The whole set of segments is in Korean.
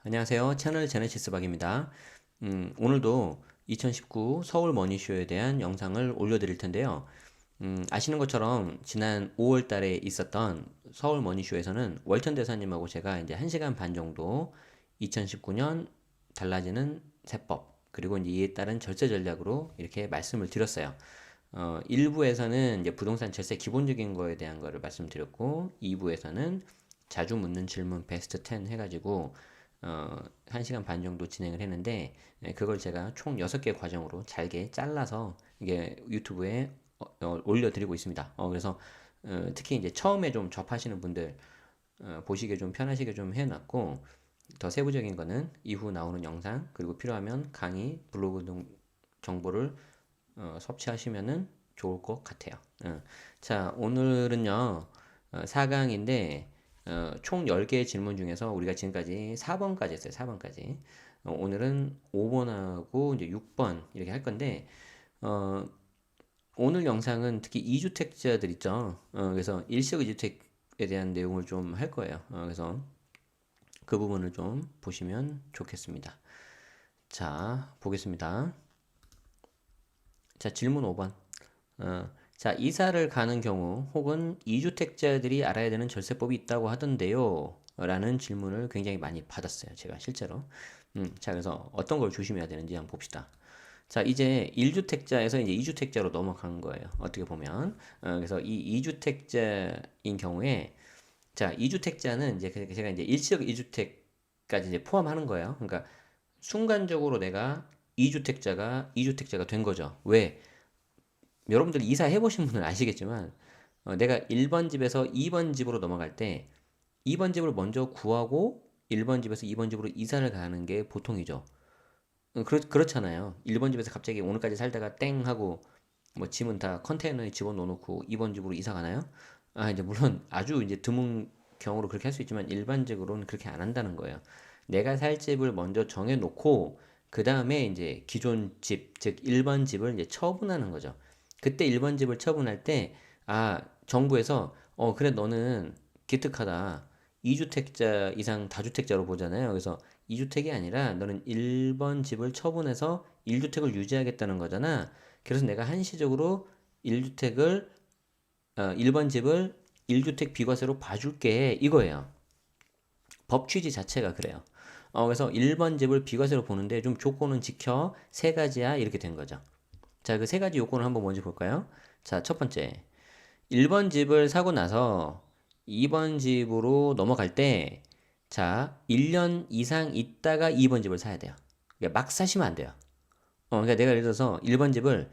안녕하세요. 채널 제네시스 박입니다. 오늘도 2019 서울 머니쇼에 대한 영상을 올려드릴 텐데요. 아시는 것처럼 지난 5월 달에 있었던 서울 머니쇼에서는 월천 대사님하고 제가 이제 1시간 반 정도 2019년 달라지는 세법, 그리고 이제 이에 따른 절세 전략으로 이렇게 말씀을 드렸어요. 1부에서는 이제 부동산 절세 기본적인 거에 대한 거를 말씀드렸고, 2부에서는 자주 묻는 질문 베스트 10 해가지고 1시간 반 정도 진행을 했는데, 그걸 제가 총 6개 과정으로 잘게 잘라서 이게 유튜브에 올려드리고 있습니다. 그래서 특히 이제 처음에 좀 접하시는 분들 보시기에 좀 편하시게 좀 해놨고, 더 세부적인 거는 이후 나오는 영상, 그리고 필요하면 강의, 블로그 등 정보를 섭취하시면은 좋을 것 같아요. 자, 오늘은요, 4강인데, 총 10개의 질문 중에서 우리가 지금까지 4번까지 했어요. 4번까지. 오늘은 5번하고 이제 6번 이렇게 할 건데, 어, 오늘 영상은 특히 2주택자들 있죠. 그래서 일시적 2주택에 대한 내용을 좀 할 거예요. 그래서 그 부분을 좀 보시면 좋겠습니다. 자, 보겠습니다. 자, 질문 5번. 자, 이사를 가는 경우 혹은 2주택자들이 알아야 되는 절세법이 있다고 하던데요. 라는 질문을 굉장히 많이 받았어요. 제가 실제로. 자, 그래서 어떤 걸 조심해야 되는지 한번 봅시다. 자, 이제 1주택자에서 이제 2주택자로 넘어간 거예요. 어떻게 보면. 그래서 이 2주택자인 경우에, 자, 2주택자는 이제 제가 이제 일시적 2주택까지 이제 포함하는 거예요. 그러니까 순간적으로 내가 2주택자가 된 거죠. 왜? 여러분들 이사 해보신 분은 아시겠지만, 내가 1번 집에서 2번 집으로 넘어갈 때 2번 집을 먼저 구하고 1번 집에서 2번 집으로 이사를 가는 게 보통이죠. 그렇잖아요. 1번 집에서 갑자기 오늘까지 살다가 땡 하고 뭐 짐은 다 컨테이너에 집어넣어놓고 2번 집으로 이사 가나요? 이제 물론 아주 이제 드문 경우로 그렇게 할 수 있지만 일반적으로는 그렇게 안 한다는 거예요. 내가 살 집을 먼저 정해놓고 그 다음에 이제 기존 집, 즉 1번 집을 이제 처분하는 거죠. 그때 1번 집을 처분할 때, 정부에서, 그래, 너는 기특하다. 2주택자 이상 다주택자로 보잖아요. 그래서 2주택이 아니라 너는 1번 집을 처분해서 1주택을 유지하겠다는 거잖아. 그래서 내가 한시적으로 1주택을, 1번 집을 1주택 비과세로 봐줄게. 이거예요. 법 취지 자체가 그래요. 그래서 1번 집을 비과세로 보는데 좀 조건은 지켜. 세 가지야. 이렇게 된 거죠. 자, 그 세 가지 요건을 한번 먼저 볼까요? 자, 첫 번째. 1번 집을 사고 나서 2번 집으로 넘어갈 때, 자, 1년 이상 있다가 2번 집을 사야 돼요. 그러니까 막 사시면 안 돼요. 그러니까 내가 예를 들어서 1번 집을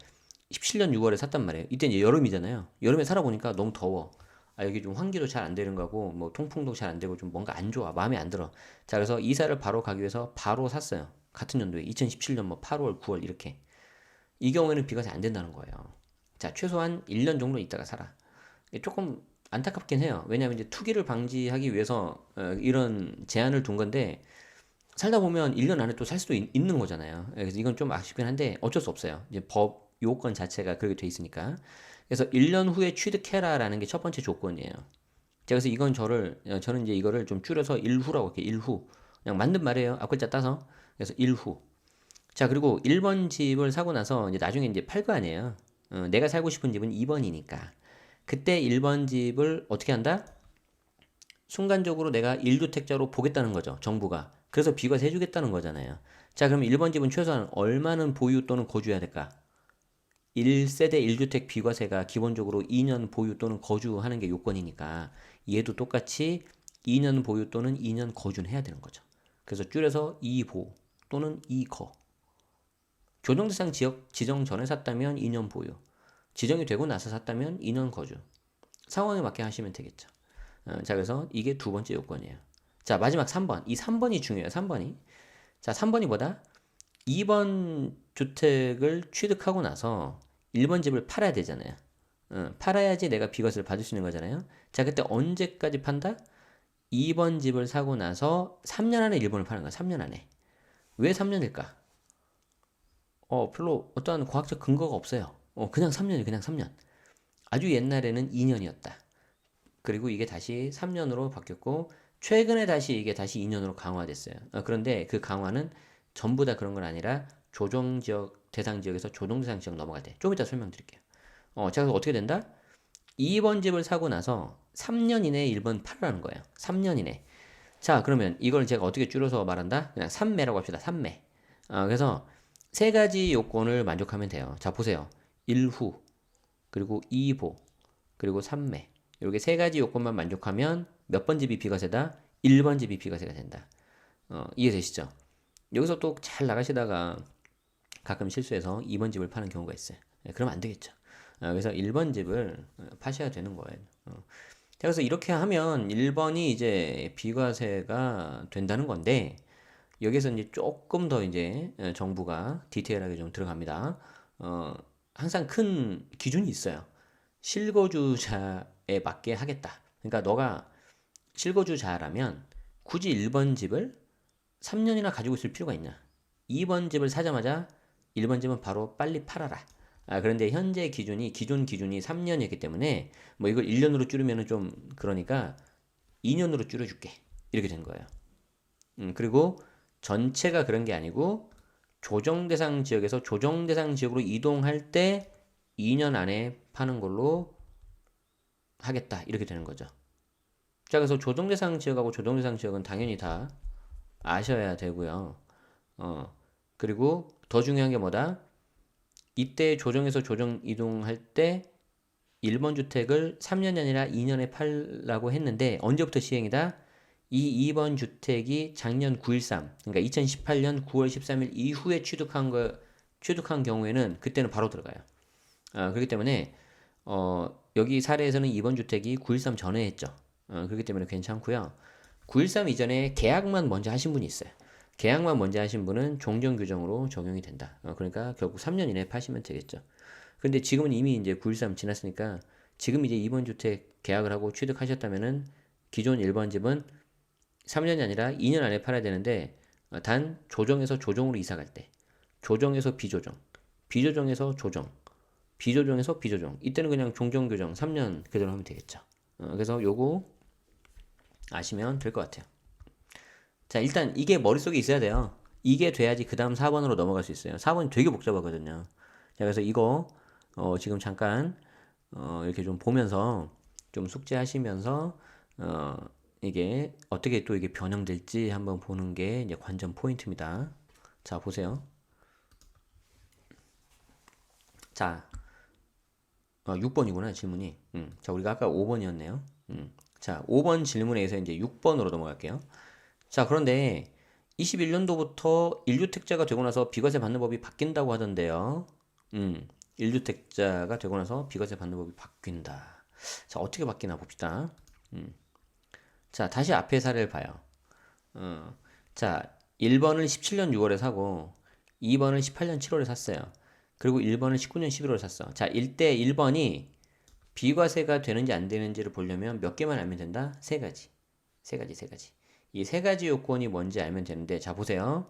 17년 6월에 샀단 말이에요. 이때 이제 여름이잖아요. 여름에 살아보니까 너무 더워. 여기 좀 환기도 잘 안 되는 거고, 뭐 통풍도 잘 안 되고 좀 뭔가 안 좋아. 마음에 안 들어. 자, 그래서 이사를 바로 가기 위해서 바로 샀어요. 같은 연도에 2017년 뭐 8월, 9월 이렇게. 이 경우에는 비과세 안 된다는 거예요. 자, 최소한 1년 정도 있다가 살아. 조금 안타깝긴 해요. 왜냐하면 이제 투기를 방지하기 위해서 이런 제한을 둔 건데, 살다 보면 1년 안에 또 살 수도 있는 거잖아요. 그래서 이건 좀 아쉽긴 한데 어쩔 수 없어요. 이제 법 요건 자체가 그렇게 돼 있으니까. 그래서 1년 후에 취득해라라는 게 첫 번째 조건이에요. 자, 그래서 이건 저는 이제 이거를 좀 줄여서 1후라고 할게요. 1후. 그냥 맞는 말이에요. 앞글자 따서. 그래서 1후. 자, 그리고 1번 집을 사고 나서 이제 나중에 이제 팔 거 아니에요. 내가 살고 싶은 집은 2번이니까. 그때 1번 집을 어떻게 한다? 순간적으로 내가 1주택자로 보겠다는 거죠. 정부가. 그래서 비과세 해주겠다는 거잖아요. 자, 그럼 1번 집은 최소한 얼마는 보유 또는 거주해야 될까? 1세대 1주택 비과세가 기본적으로 2년 보유 또는 거주하는 게 요건이니까 얘도 똑같이 2년 보유 또는 2년 거주는 해야 되는 거죠. 그래서 줄여서 2보 또는 2거. 교통대상 지역 지정 전에 샀다면 2년 보유. 지정이 되고 나서 샀다면 2년 거주. 상황에 맞게 하시면 되겠죠. 자, 그래서 이게 두 번째 요건이에요. 자, 마지막 3번. 이 3번이 중요해요. 3번이. 자, 3번이 뭐다? 2번 주택을 취득하고 나서 1번 집을 팔아야 되잖아요. 팔아야지 내가 비과세를 받을 수 있는 거잖아요. 자, 그때 언제까지 판다? 2번 집을 사고 나서 3년 안에 1번을 파는 거야. 3년 안에. 왜 3년일까? 별로 어떠한 과학적 근거가 없어요. 그냥 3년이 그냥 3년. 아주 옛날에는 2년이었다. 그리고 이게 다시 3년으로 바뀌었고, 최근에 다시 이게 다시 2년으로 강화됐어요. 그런데 그 강화는 전부 다 그런 건 아니라 조정 지역 대상 지역에서 조정 대상 지역 넘어갈 때 좀 이따 설명드릴게요. 자, 그래서 어떻게 된다? 2번 집을 사고 나서 3년 이내에 1번 팔으라는 거예요. 3년 이내. 자, 그러면 이걸 제가 어떻게 줄여서 말한다? 그냥 3매라고 합시다. 3매. 그래서 세 가지 요건을 만족하면 돼요. 자, 보세요. 1후, 그리고 2보, 그리고 3매. 이렇게 세 가지 요건만 만족하면 몇 번 집이 비과세다? 1번 집이 비과세가 된다. 이해되시죠? 여기서 또 잘 나가시다가 가끔 실수해서 2번 집을 파는 경우가 있어요. 그러면 안 되겠죠. 그래서 1번 집을 파셔야 되는 거예요. 자, 그래서 이렇게 하면 1번이 이제 비과세가 된다는 건데, 여기서 이제 조금 더 이제 정부가 디테일하게 좀 들어갑니다. 항상 큰 기준이 있어요. 실거주자에 맞게 하겠다. 그러니까 너가 실거주자라면 굳이 1번 집을 3년이나 가지고 있을 필요가 있냐? 2번 집을 사자마자 1번 집은 바로 빨리 팔아라. 그런데 현재 기준이 기존 기준이 3년이기 때문에 뭐 이걸 1년으로 줄이면은 좀 그러니까 2년으로 줄여줄게. 이렇게 된 거예요. 그리고 전체가 그런 게 아니고 조정 대상 지역에서 조정 대상 지역으로 이동할 때 2년 안에 파는 걸로 하겠다. 이렇게 되는 거죠. 자, 그래서 조정 대상 지역하고 조정 대상 지역은 당연히 다 아셔야 되고요. 그리고 더 중요한 게 뭐다? 이때 조정에서 조정 이동할 때 1번 주택을 3년이 아니라 2년에 팔라고 했는데 언제부터 시행이다? 이 2번 주택이 작년 9.13, 그러니까 2018년 9월 13일 이후에 취득한 경우에는 그때는 바로 들어가요. 그렇기 때문에 여기 사례에서는 2번 주택이 9.13 전에 했죠. 그렇기 때문에 괜찮고요. 9.13 이전에 계약만 먼저 하신 분이 있어요. 계약만 먼저 하신 분은 종전 규정으로 적용이 된다. 그러니까 결국 3년 이내에 파시면 되겠죠. 근데 지금은 이미 이제 9.13 지났으니까 지금 이제 2번 주택 계약을 하고 취득하셨다면은 기존 1번 집은 3년이 아니라 2년 안에 팔아야 되는데 단 조정에서 조정으로 이사 갈 때, 조정에서 비조정, 비조정에서 조정, 비조정에서 비조정. 이때는 그냥 종전 규정 3년 그대로 하면 되겠죠. 그래서 요거 아시면 될 것 같아요. 자, 일단 이게 머릿속에 있어야 돼요. 이게 돼야지 그 다음 4번으로 넘어갈 수 있어요. 4번이 되게 복잡하거든요. 자, 그래서 이거 지금 잠깐 이렇게 좀 보면서 좀 숙지하시면서 이게 어떻게 또 이게 변형될지 한번 보는 게 이제 관전 포인트입니다. 자, 보세요. 자, 6번이구나 질문이. 자, 우리가 아까 5번이었네요. 자, 5번 질문에서 이제 6번으로 넘어갈게요. 자, 그런데 21년도부터 1주택자가 되고 나서 비과세 받는 법이 바뀐다고 하던데요. 1주택자가 되고 나서 비과세 받는 법이 바뀐다. 자, 어떻게 바뀌나 봅시다. 자, 다시 앞에 사례를 봐요. 자, 1번을 17년 6월에 사고 2번을 18년 7월에 샀어요. 그리고 1번을 19년 11월에 샀어. 자, 이때 1번이 비과세가 되는지 안 되는지를 보려면 몇 개만 알면 된다? 세 가지. 세 가지. 이 세 가지 요건이 뭔지 알면 되는데, 자, 보세요.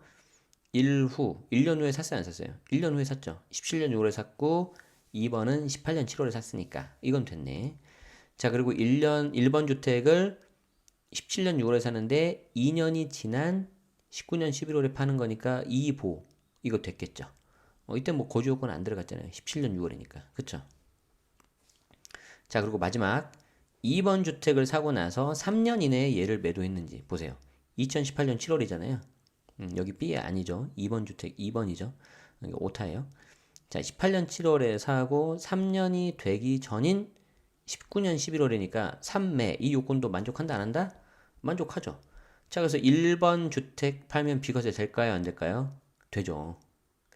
1년 후에 샀어요, 안 샀어요? 1년 후에 샀죠. 17년 6월에 샀고, 2번은 18년 7월에 샀으니까. 이건 됐네. 자, 그리고 1번 주택을 17년 6월에 사는데, 2년이 지난 19년 11월에 파는 거니까, 2보. 이거 됐겠죠. 이때 뭐 거주 요건 안 들어갔잖아요. 17년 6월이니까. 그쵸? 자, 그리고 마지막 2번 주택을 사고 나서 3년 이내에 얘를 매도했는지 보세요. 2018년 7월이잖아요. 여기 B 아니죠. 2번 주택 2번이죠. 여기 오타예요. 자, 18년 7월에 사고 3년이 되기 전인 19년 11월이니까 3매 이 요건도 만족한다 안 한다? 만족하죠. 자, 그래서 1번 주택 팔면 비과세 될까요? 안 될까요? 되죠.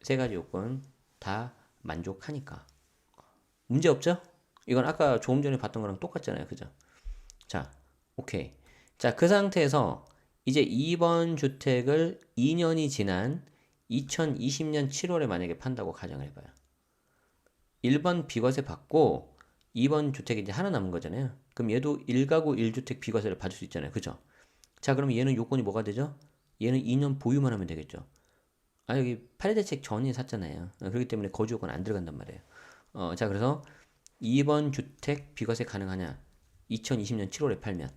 세 가지 요건 다 만족하니까. 문제 없죠? 이건 아까 조금 전에 봤던 거랑 똑같잖아요. 그죠? 자, 오케이. 자, 그 상태에서 이제 2번 주택을 2년이 지난 2020년 7월에 만약에 판다고 가정을 해봐요. 1번 비과세 받고 2번 주택이 이제 하나 남은 거잖아요. 그럼 얘도 1가구 1주택 비과세를 받을 수 있잖아요. 그죠? 자, 그럼 얘는 요건이 뭐가 되죠? 얘는 2년 보유만 하면 되겠죠. 여기 파리대책 전이 샀잖아요. 그렇기 때문에 거주 요건 안 들어간단 말이에요. 자, 그래서 2번 주택 비과세 가능하냐? 2020년 7월에 팔면.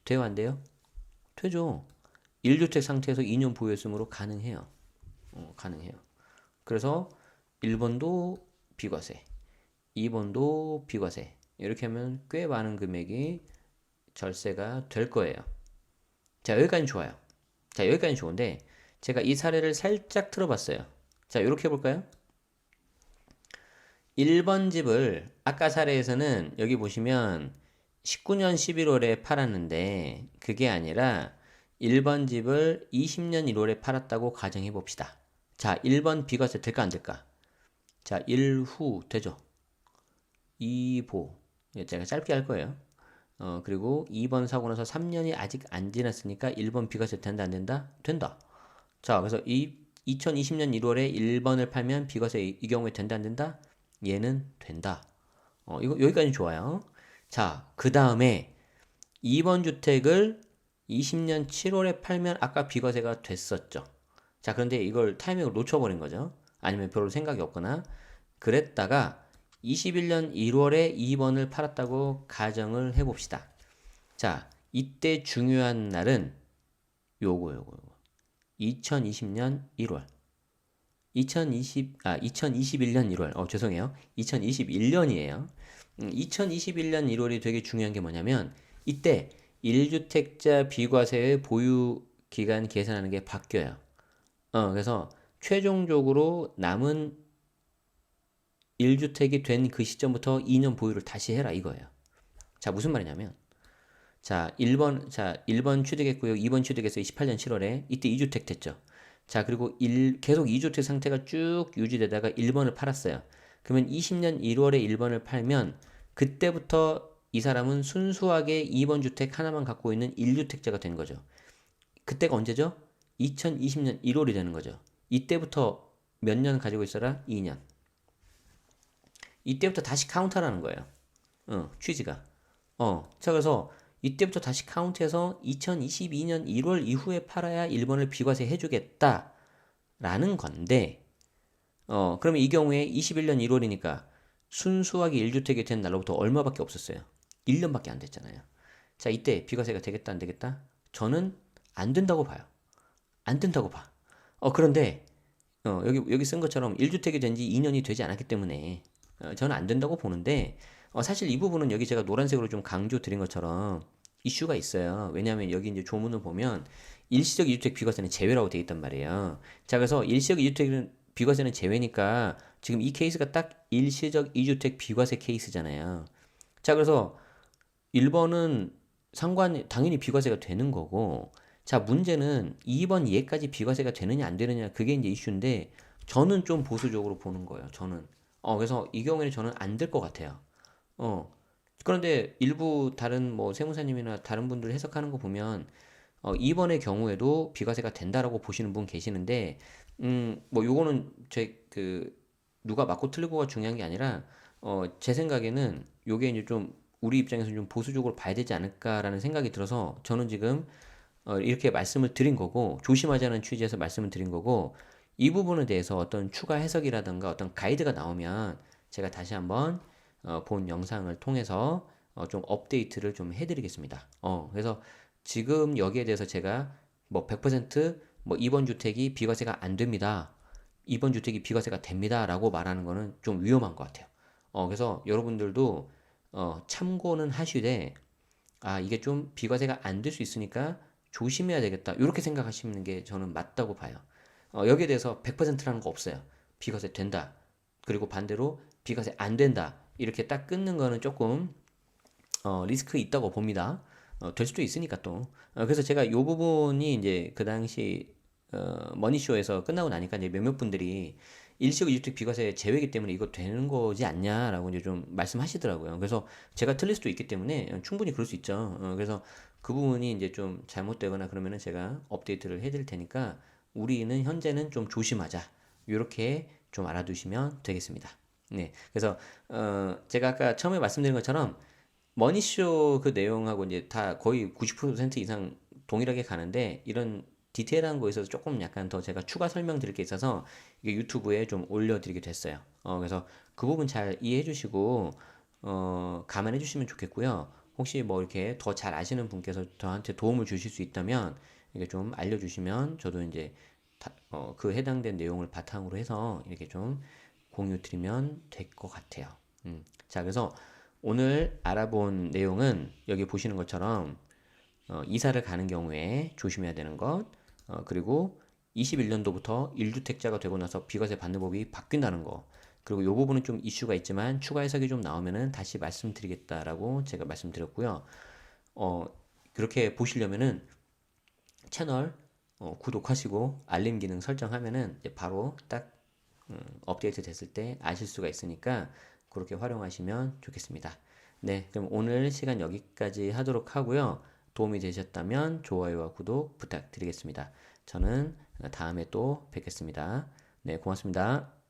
돼요, 안 돼요? 되죠. 1주택 상태에서 2년 보유했으므로 가능해요. 가능해요. 그래서 1번도 비과세, 2번도 비과세. 이렇게 하면 꽤 많은 금액이 절세가 될 거예요. 자, 여기까지 좋아요. 자, 여기까지 좋은데 제가 이 사례를 살짝 틀어봤어요. 자, 이렇게 해볼까요? 1번 집을 아까 사례에서는 여기 보시면 19년 11월에 팔았는데 그게 아니라 1번 집을 20년 1월에 팔았다고 가정해 봅시다. 자, 1번 비과세 될까 안 될까? 자, 1후 되죠. 2보. 제가 짧게 할 거예요. 그리고 2번 사고 나서 3년이 아직 안 지났으니까 1번 비과세 된다 안 된다? 된다. 자, 그래서 2020년 1월에 1번을 팔면 비과세 이 경우에 된다 안 된다? 얘는 된다. 이거 여기까지 좋아요. 자, 그 다음에 2번 주택을 20년 7월에 팔면 아까 비과세가 됐었죠. 자, 그런데 이걸 타이밍을 놓쳐버린 거죠. 아니면 별로 생각이 없거나 그랬다가 21년 1월에 2번을 팔았다고 가정을 해봅시다. 자, 이때 중요한 날은 요거. 2020년 1월. 2021년 1월. 죄송해요. 2021년이에요. 2021년 1월이 되게 중요한 게 뭐냐면 이때 1주택자 비과세의 보유 기간 계산하는 게 바뀌어요. 그래서 최종적으로 남은 1주택이 된 그 시점부터 2년 보유를 다시 해라 이거예요. 자, 무슨 말이냐면 자, 1번 취득했고요. 2번 취득했어요. 28년 7월에. 이때 2주택 됐죠. 자, 그리고 계속 2주택 상태가 쭉 유지되다가 1번을 팔았어요. 그러면 20년 1월에 1번을 팔면 그때부터 이 사람은 순수하게 2번 주택 하나만 갖고 있는 1주택자가 된 거죠. 그때가 언제죠? 2020년 1월이 되는 거죠. 이때부터 몇 년 가지고 있어라? 2년. 이때부터 다시 카운트하라는 거예요. 취지가. 자, 그래서 이때부터 다시 카운트해서 2022년 1월 이후에 팔아야 1번을 비과세 해주겠다라는 건데, 그러면 이 경우에 21년 1월이니까 순수하게 1주택이 된 날로부터 얼마밖에 없었어요? 1년밖에 안 됐잖아요. 자, 이때 비과세가 되겠다, 안 되겠다? 저는 안 된다고 봐요. 안 된다고 봐. 그런데, 여기 쓴 것처럼 1주택이 된 지 2년이 되지 않았기 때문에, 저는 안 된다고 보는데, 사실 이 부분은 여기 제가 노란색으로 좀 강조 드린 것처럼 이슈가 있어요. 왜냐하면 여기 이제 조문을 보면 일시적 2주택 비과세는 제외라고 되어 있단 말이에요. 자, 그래서 일시적 2주택 비과세는 제외니까 지금 이 케이스가 딱 일시적 2주택 비과세 케이스잖아요. 자, 그래서 1번은 당연히 비과세가 되는 거고, 자, 문제는 2번 얘까지 비과세가 되느냐 안 되느냐 그게 이제 이슈인데 저는 좀 보수적으로 보는 거예요. 저는. 그래서 이 경우에는 저는 안 될 것 같아요. 어. 그런데 일부 다른 뭐 세무사님이나 다른 분들 해석하는 거 보면 2번의 경우에도 비과세가 된다라고 보시는 분 계시는데 뭐 요거는 제 누가 맞고 틀리고가 중요한 게 아니라 제 생각에는 요게 이제 좀 우리 입장에서 좀 보수적으로 봐야 되지 않을까라는 생각이 들어서 저는 지금 이렇게 말씀을 드린 거고 조심하자는 취지에서 말씀을 드린 거고 이 부분에 대해서 어떤 추가 해석이라든가 어떤 가이드가 나오면 제가 다시 한번 본 영상을 통해서 좀 업데이트를 좀 해드리겠습니다. 그래서 지금 여기에 대해서 제가 뭐 100%뭐 2번 주택이 비과세가 안 됩니다. 2번 주택이 비과세가 됩니다. 라고 말하는 거는 좀 위험한 것 같아요. 그래서 여러분들도 참고는 하시되 이게 좀 비과세가 안 될 수 있으니까 조심해야 되겠다. 이렇게 생각하시는 게 저는 맞다고 봐요. 여기에 대해서 100%라는 거 없어요. 비과세 된다. 그리고 반대로 비과세 안 된다. 이렇게 딱 끊는 거는 조금 리스크 있다고 봅니다. 될 수도 있으니까 또. 그래서 제가 이 부분이 이제 그 당시 머니쇼에서 끝나고 나니까 이제 몇몇 분들이 일시적 이주택 비과세 제외이기 때문에 이거 되는 거지 않냐라고 이제 좀 말씀하시더라고요. 그래서 제가 틀릴 수도 있기 때문에 충분히 그럴 수 있죠. 그래서 그 부분이 이제 좀 잘못되거나 그러면은 제가 업데이트를 해드릴 테니까 우리는 현재는 좀 조심하자. 이렇게 좀 알아두시면 되겠습니다. 네. 그래서 제가 아까 처음에 말씀드린 것처럼 머니쇼 그 내용하고 이제 다 거의 90% 이상 동일하게 가는데 이런 디테일한 거에 있어서 조금 약간 더 제가 추가 설명드릴 게 있어서 이게 유튜브에 좀 올려드리게 됐어요. 그래서 그 부분 잘 이해해 주시고 감안해 주시면 좋겠고요. 혹시 뭐 이렇게 더 잘 아시는 분께서 저한테 도움을 주실 수 있다면 이게 좀 알려주시면 저도 이제 그 해당된 내용을 바탕으로 해서 이렇게 좀 공유 드리면 될 것 같아요. 자, 그래서 오늘 알아본 내용은 여기 보시는 것처럼 이사를 가는 경우에 조심해야 되는 것, 그리고 21년도부터 1주택자가 되고 나서 비과세 받는 법이 바뀐다는 거, 그리고 이 부분은 좀 이슈가 있지만 추가 해석이 좀 나오면은 다시 말씀드리겠다라고 제가 말씀드렸고요. 어, 그렇게 보시려면은 채널 구독하시고 알림 기능 설정하면은 이제 바로 딱 업데이트 됐을 때 아실 수가 있으니까 그렇게 활용하시면 좋겠습니다. 네, 그럼 오늘 시간 여기까지 하도록 하고요. 도움이 되셨다면 좋아요와 구독 부탁드리겠습니다. 저는 다음에 또 뵙겠습니다. 네, 고맙습니다.